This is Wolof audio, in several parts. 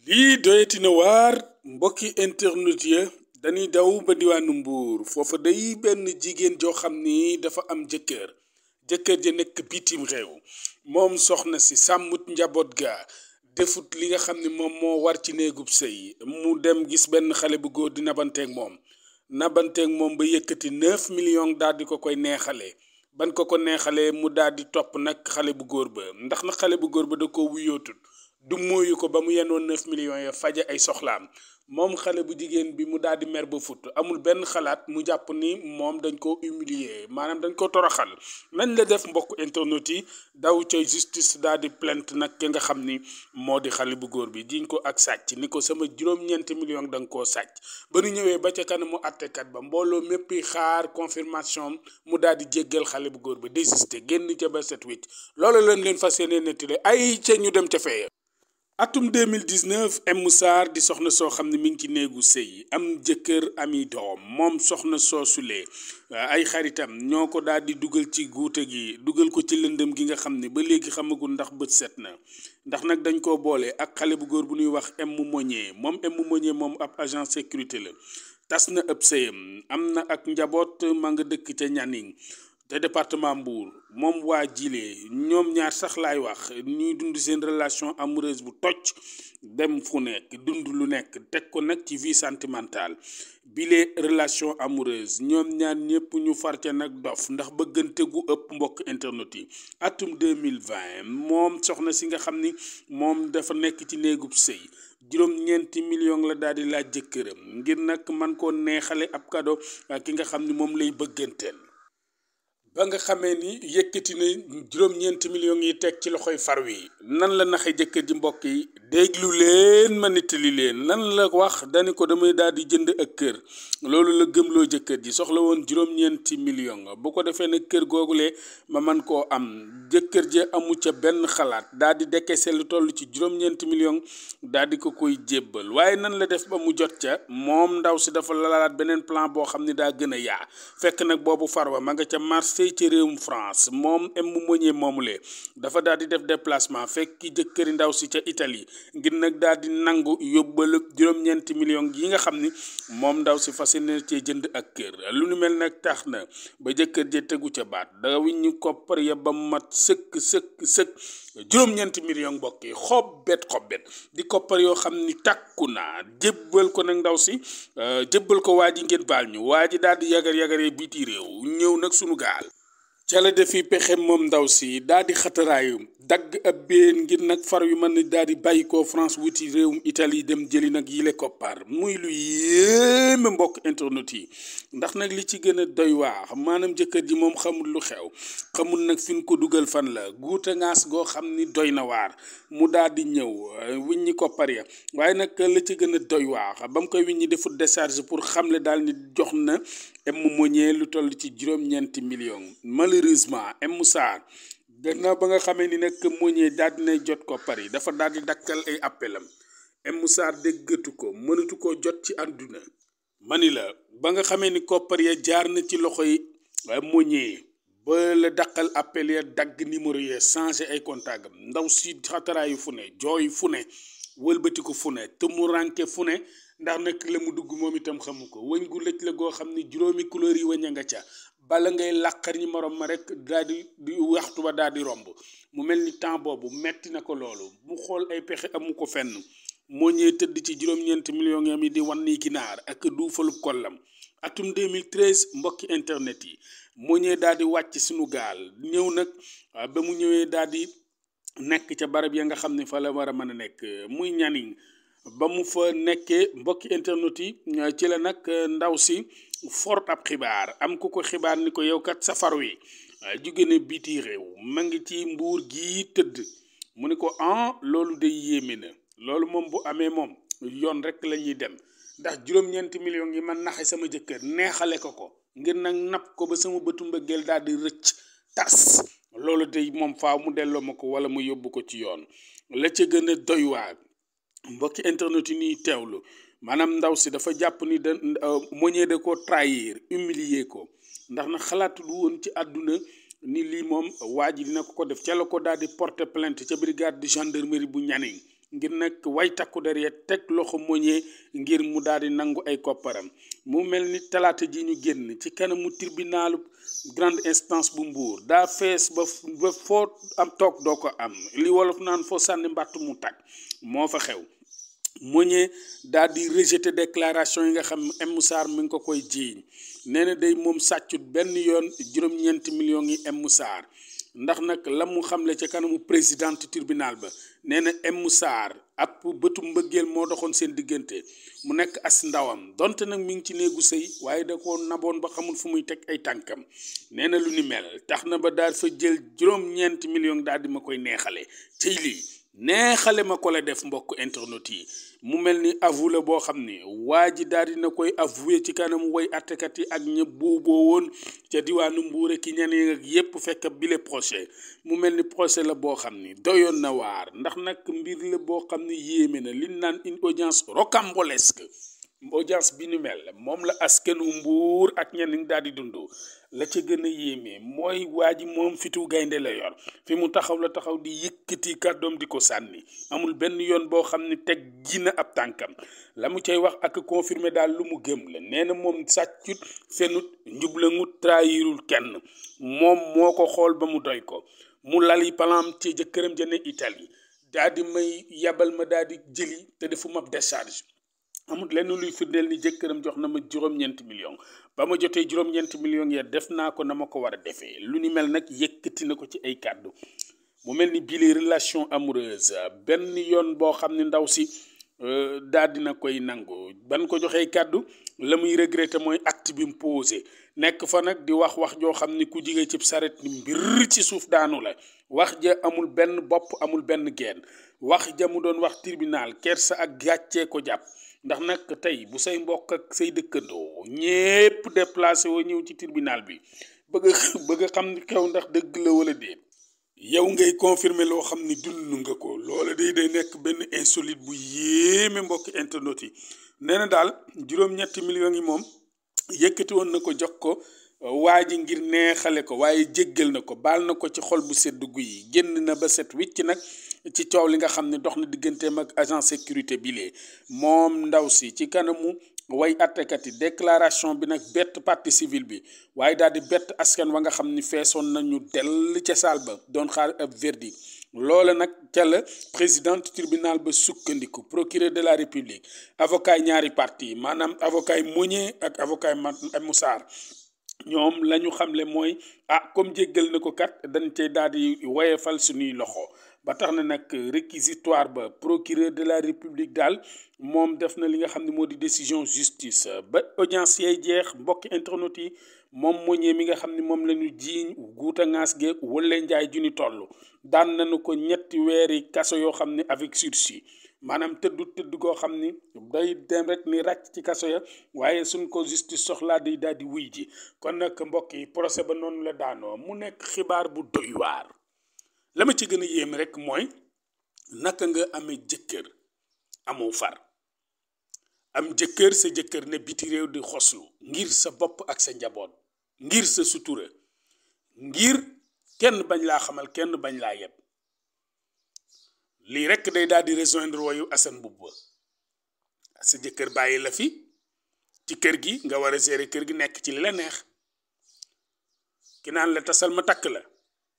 lii doyati na waar mbokki internet ya dañuy daw ba diwaanu Mbuur foofa day benn jigéen joo xam ni dafa am jëkkër ja nekk bitim réew moom soxna si sàmmut njaboot ga defut li nga xam ni moom moo war ci néegub sëy mu dem gis benn xale bu góor di nabanteeg moom ba yëkkati 9 millions daal di ko koy neexale ban ko neexalee mu daal di topp nag xale bu góor ba ndax na xale bu góor ba da ko wuyootut du mooyu ko ba mu yenoon 9 millions ya faje ay soxlaam moom xale bu jigéen bi mu daal di mer ba fut amul benn xalaat mu jàpp ni moom dañ ko humilier maanaam dañ ko toroxal nañ la def mbokk internet yi daw ca justice daal di plainte nag ki nga xam ni moo di xale bu góor bi jiñ ko ak sàcc ni ko sama juróom-ñeenti millions da nga koo sàcc ba nu ñëwee ba ca kanamu àttekat ba mbooloo méppi xaar confirmation mu daal di jéggal xale bu góor ba désisté génn ca ba set wicc loolu lañ leen fas yéene nettali ay ca ñu dem ca fee atum 2019 M Sarr di soxna soo xam ne mi ngi ci néegu sëy am jëkkër ami doom moom soxna soosulee ay xaritam ñoo ko daal di dugal ci guute gi dugal ko ci lëndëm gi nga xam ne ba léegi xamagul ndax bët set na ndax nag dañ koo boole ak xale bu góor bu ñuy wax M Moñe moom ab agent sécurité la tas na ëpp sëyam am na ak njaboot ma nga dëkk ca Nianing te département Mbour moom waa jilee ñoom ñaar sax laay wax ñuy dund seen relation amoureuse bu toj dem fu nekk dund lu nekk teg ko nag ci vie sentimentale bile relation amoureuse ñoom ñaar ñëpp ñu farce nag dof ndax bëggante gu ëpp mbokk internet yi atum 2020 moom soxna si nga xam ni moom dafa nekk ci néegub sëy juróom-ñeenti millions la daal di laaj jëkkëram ngir nag man koo neexale ab cadeau ki nga xam ni moom lay bëgganteel ba nga xamee ni yëkkati na juróom-ñeenti millions yi teg ci loxoy far wi nan la naxe jëkkër ji mbokk yi déglu leen ma nettali leen nan la wax dani ko damay daal di jënd ak kër loolu la gëmloo jëkkër ji soxla woon juróom-ñeenti millions bu ko defee nag kër googulee ma man koo am jëkkër ji amu ca benn xalaat daal di dekese lu toll ci juróom-ñeenti millions daal di ko koy jébbal waaye nan la def ba mu jot ca moom ndaw si dafa lalaat beneen plan boo xam ni daa gën a yaa fekk nag boobu farwa ma nga ca Marseille ci réewum France moom M Moñe moomulee dafa daal di def déplacement fekki jëkkëri ndaw si ca Italie ngir nag daal di nangu yóbbalu juróom-ñeenti millions yi nga xam ni moom ndaw si fas yéene cee jënd ak kër lu nu mel nag tax na ba jëkkër je tegu ca baat da wiñu koppar ya ba mat sëkk juróom-ñeenti millions mbokk yi xobbet di koppar yoo xam ni takku naa jébbal ko nag ndaw si jébbal ko waa ji ngeen baal ñu waa ji daal di yagar-yagaree biti réew ñëw nag sunu gaal ca la defi pexe moom ndaw si daal di xataraayu dagg ab béen ngir nag far yu mën daal di bàyyi ko France wuti réewum Italie dem jëli nag yile koppar muy lu yéeme mbokk internet yi ndax nag li ci gën a doy waax maanaam jëkkër ji moom xamul lu xew xamul nag fi ñu ko dugal fan la guuta ngaas goo xam ni doy na waar mu daal di ñëw wiññi koppar ya waaye nag la ci gën a doy waax ba mu koy wiññi defut décharge pour xamle daal ni jox na M Moñe lu toll ci juróom-ñeenti millions malheureusement M Sarr gannaaw ba nga xamee ni nag Moñe daal di nay jot koppar yi dafa daal di dakkal ay appelam M Sarr déggatu ko mënatu koo jot ci àdduna mani la ba nga xamee ni koppar ya jaar na ci loxo yi Moñe ba la dakkal appel ya dagg numéro ya changé ay contact am ndaw si xataraayu fu ne jooy fu ne wëlbati ko fu ne te mu ranke fu ne ndax nag la mu dugg moom itam xamu ko wëñ gu lëj la goo xam ni juróomi couleur yi wëñ a nga ca bala ngay làqar ñi morom ma rek daal di waxtu ba daal di romb mu mel ni temps boobu metti na ko loolu mu xool ay pexe amu ko fenn moo ñëwee tëdd ci juróom-ñeenti millions yam yi di wan ni ginaar ak duufalub kollam atum 2013 mbokki internet yi moo ñëwee daal di wàcc suñu gaal ñëw nag ba mu ñëwee daal di nekk ca barab ya nga xam ne fa la war a mën a nekk muy Nianing ba mu fa nekkee mbokki internet yi ci la nag ndaw si fort ab xibaar am ku ko xibaar ni ko yow kat safar wi jóge na biti réew ma ngi ci Mbuur gii tëdd mu ni ko loolu day yéeme na loolu moom bu amee moom yoon rek la ñuy dem ndax juróom-ñeenti millions yi man naxe sama jëkkër neexale ko ngir nag napp ko ba sama bëtu mbëggeel daal di rëcc tas loolu day moom faaw mu delloo ma ko wala mu yóbbu ko ci yoon la ca gën a doy waar mbokki internet yi nii teewlu maanaam ndaw si dafa jàpp ni Moñe da ko trahir humilier ko ndax na xalaatu lu woon ci àdduna ni lii moom waa ji dina ko def ca la ko daal di porter plainte ca brigade de gendarmerie bu Nianing ngir nag way takku der ya teg loxo moñee ngir mu daal di nangu ay kopparam. mu mel ni talaata ji ñu génn ci kanamu tribunalu grande instance bu Mbour daa fees ba foo am toog doo ko am li wolof naan foo sànni mbàtt mu tag moo fa xew. Moñe daal di rejeté déclaration yi nga xam M Sarr mi ngi ko koy jiiñ nee na day moom sàccut benn yoon juróom-ñeenti millions yi M Sarr ndax nag la mu xamle ca kanamu présidente tribunal ba nee na M Sarr ab bëtu mbëggeel moo doxoon seen diggante mu nekk as ndawam donte nag mi ngi ci néegu sëy waaye da ko naboon ba xamul fu muy teg ay tànkam nee na lu ni mel tax na ba daal fa jël juróom-ñeenti millions daal di ma koy neexale cëy lii neexale ma ko la def mbokk internet yi mu mel ni avou la boo xam ne waa ji daal dina koy avoué ci kanamu way attekat yi ak ña booboo woon ca diwaanu Mbuur ki ñeneen ak yépp fekk bile procès mu mel ni procès la boo xam ni doyoon na waar ndax nag mbir la boo xam ne yéeme na li naan une audience rocambolesque audience bi nu mel moom la askanu Mbuur ak ñenn ñi daal di dund la ca gën a yéeme mooy waa ji moom fitu gaynde la yor fi mu taxaw la taxaw di yëkkati kàddoom di ko sànni amul benn yoon boo xam ne teg gina ab tànkam la mu cay wax ak confirmé daal lu mu gëm la nee na moom sàccut fenut njublangut trahirul kenn moom moo ko xool ba mu doy ko mu lali palam ci jëkkëram ja ne Italie daal di may yabal ma daal di jëli te defu ma décharge amul lenn luy firndeel ni jëkkëram jox na ma juróom-ñeenti millions ba ma jotee juróom-ñeenti millions ya def naa ko na ma ko war a defee lu ni mel nag yëkkati na ko ci ay kàddu mu mel ni bile relation amoureuse benn yoon boo xam ne ndaw si daal dina koy nangu ban ko joxee kàddu la muy regretté mooy acte bi mu posé nekk fa nag di wax joo xam ni ku jigee ci saret ni mbir ci suuf daanu la wax ja amul benn bopp amul benn geen wax ja mu doon wax tribunal kersa ak gàccee ko jàpp ndax nag tey bu say mbokk ak say dëkkandoo ñépp déplacé woo ñëw ci tribunal bi bëgg a xam ni xew ndax dëgg la wala déet yow ngay confirmer loo xam ni dund nga ko loola day nekk benn insolite bu yéeme mbokk internet yi nee na daal juróom-ñetti millions yi moom yëkkati woon na ko jox ko waa ji ngir neexale ko waaye jéggal na ko baal na ko ci xol bu sedd guy yi génn na ba set wicc nag ci coow li nga xam ne dox na digganteem ak agent sécurité bi lee moom ndaw si ci kanamu way attekat yi déclaration bi nag bett partie civile bi waaye daal di bett askan wa nga xam ni feesoon nañu dell ca saal ba doon xaar ab verdict loola nag ca la présidente tribunal ba sukkandiku procureur de la république avocat yi ñaari parti maanaam avocat yi Moñe ak avocat yi M Sarr ñoom la ñu xamle mooy comme jéggal na ko kat dañ cay daal di woyefal suñuy loxo ba tax na nag réquisitoire ba procureur de la république daal moom def na li nga xam ne moo di décision justice ba audience yay jeex mbokki internet yi moom Moñe mi nga xam ne moom la ñu jiiñ guuta ngaas geeg wala njaay ju ni toll daan nañu ko 3 weeri kaso yoo xam ne avec sursis maanaam tëdd goo xam ni day dem rek ni ràcc ci kaso ya waaye suñ ko justice soxlaa day daal di wuy ji kon nag mbokk yi procès ba noonu la daanoo mu nekk xibaar bu doy waar la ma ci gën a yéem rek mooy naka nga amee jëkkër amoo far am jëkkër sa jëkkër ne biti réew di xoslu ngir sa bopp ak sa njaboot ngir sa sutura ngir kenn bañ laa xamal kenn bañ laa yeb lii rek day daal di rejoindre wayu Assane Mboup sa jëkkër bàyyi la fi ci kër gi nga war a gérer kër gi nekk ci li la neex ki naan la tasal ma takk la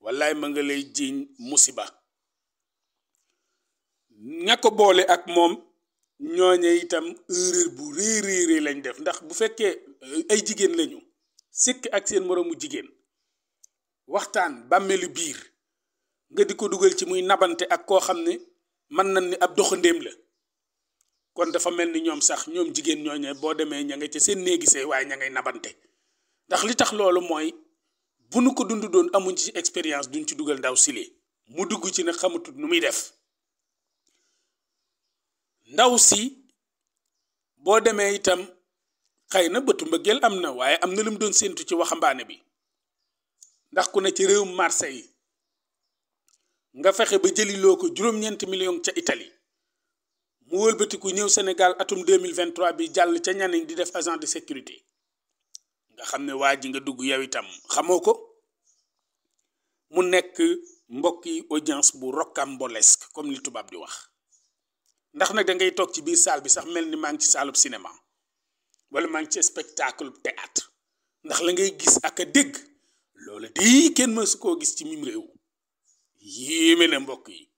wallaay ma nga lay jiiñ musiba ña ko boole ak moom ñooñe itam erreur bu réeréeré lañ def ndax bu fekkee ay jigéen lañu sikk ak seen moroomu jigéen waxtaan bàmmeelu biir nga di ko dugal ci muy nabante ak koo xam ne mën nañ ni ab doxandéem la kon dafa mel ni ñoom sax ñoom jigéen ñooñe boo demee ña nga ca seen néegi sey waaye ña ngay nabante ndax li tax loolu mooy bu nu ko dund doon amuñ ci expérience duñ ci dugal ndaw sile mu dugg ci nag xamatut nu muy def ndaw si boo demee itam xëy na bëtu mbëggeel am na waaye am na lu mu doon séentu ci waxambaane bi ndax ku ne ci réewum Marseille nga fexe ba jëliloo ko 9 millions ca Italie mu wëlbatiku ñëw Sénégal atum 2023 bi jàll ca ñaniñ di def agent de sécurité nga xam ne waa ji nga dugg yow itam xamoo ko mu nekk mbokki audience bu rocambolesque comme li tubaab di wax ndax nag da ngay toog ci biir salle bi sax mel ni maa ngi ci saalub cinéma wala maa ngi ci spectacle théâtre ndax la ngay gis ak a dégg loolu di kenn mësu koo gis ci mim réew yéeme na mbokk yi.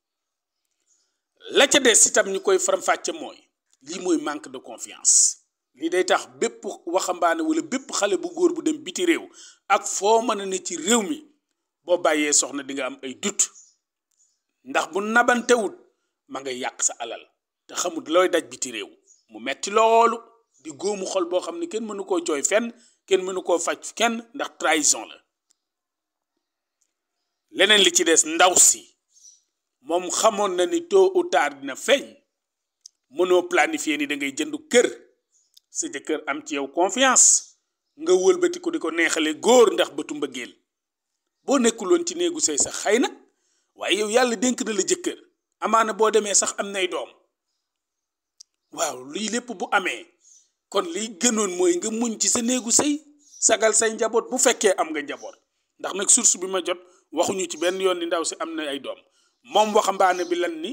la ca des itam ñu koy faram-fàcce mooy lii mooy manque de confiance lii day tax bépp waxambaane wala bépp xale bu góor bu dem biti réew ak foo mën a ne ci réew mi boo bàyyee soxna di nga am ay doute ndax bu nabantewut ma nga yàq sa alal te xamut looy daj biti réew mu metti loolu di góomu xol boo xam ne kenn mënu koo jooy fenn kenn mënu koo faj kenn ndax trahison la. leneen li ci des ndaw si moom xamoon na ni tôt ou tard dina feeñ mënoo planifier ni da ngay jënd kër sa jëkkër am ci yow confiance nga wëlbati ko di ko neexale góor ndax bëtu mbëggeel boo nekkuloon ci néegu sëy sax xëy na waaye yow yàlla dénk na la jëkkër amaana boo demee sax am nay doom waaw lii lépp bu amee kon liy gënoon mooy nga muñ ci sa néegu sëy sagal say njaboot bu fekkee am nga njaboot ndax nag source bi ma jot waxuñu ci benn yoon ni ndaw si am na ay doom moom waxambaane bi lan ni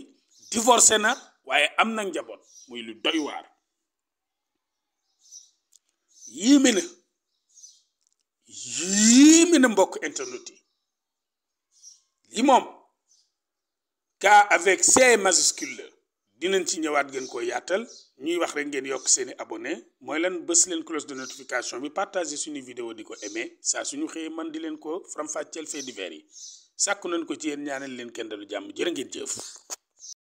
divorcé na waaye am na njaboot muy lu doy waar. yéeme na mbokk internet yi lii moom cas avec C majuscule la dinañ ci ñëwaat gën koo yaatal ñuy wax rek ngeen yokk seeni abonné mooy lan bës leen cloche de notification bi partager suñu vidéo di ko aimé saa suñu xëyee man di leen ko faram-fàcceel fait divers yi sàkku nañ ko ci yéen ñaanal leen kenn dalu jàmm jërë ngeen jëf.